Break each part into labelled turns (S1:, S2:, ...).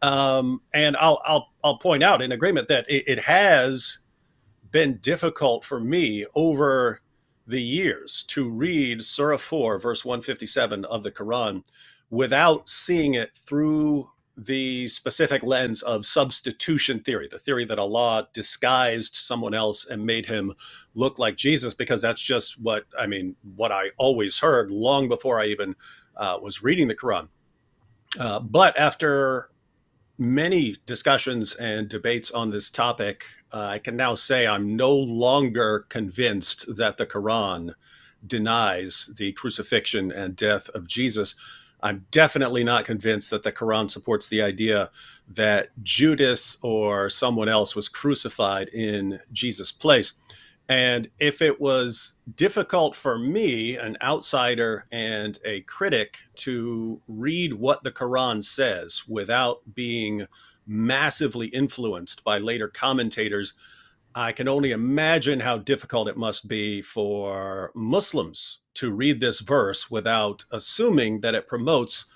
S1: And I'll point out in agreement that it has been difficult for me over the years to read Surah 4, verse 157 of the Quran without seeing it through the specific lens of substitution theory, the theory that Allah disguised someone else and made him look like Jesus, because that's just what I always heard long before I even was reading the Quran. But after many discussions and debates on this topic, I can now say I'm no longer convinced that the Quran denies the crucifixion and death of Jesus. I'm definitely not convinced that the Quran supports the idea that Judas or someone else was crucified in Jesus' place. And if it was difficult for me, an outsider and a critic, to read what the Quran says without being massively influenced by later commentators, I can only imagine how difficult it must be for Muslims to read this verse without assuming that it promotes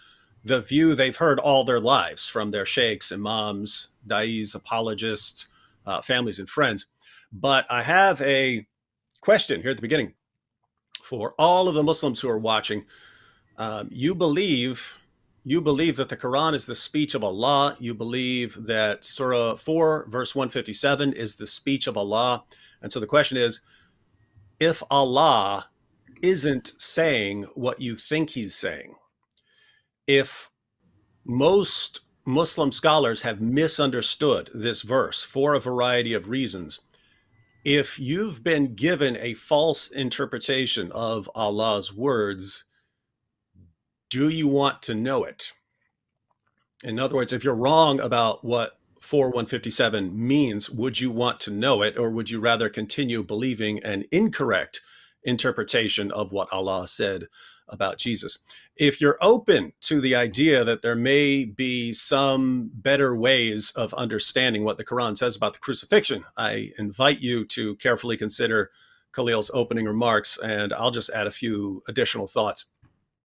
S1: the view they've heard all their lives from their sheikhs, imams, da'is, apologists, families, and friends. But I have a question here at the beginning for all of the Muslims who are watching. You believe that the Quran is the speech of Allah. You believe that Surah 4, verse 157 is the speech of Allah. And so the question is, if Allah isn't saying what you think he's saying, if most Muslim scholars have misunderstood this verse for a variety of reasons, if you've been given a false interpretation of Allah's words, do you want to know it? In other words, if you're wrong about what 4157 means, would you want to know it, or would you rather continue believing an incorrect interpretation of what Allah said about Jesus? If you're open to the idea that there may be some better ways of understanding what the Quran says about the crucifixion, I invite you to carefully consider Khalil's opening remarks, and I'll just add a few additional thoughts.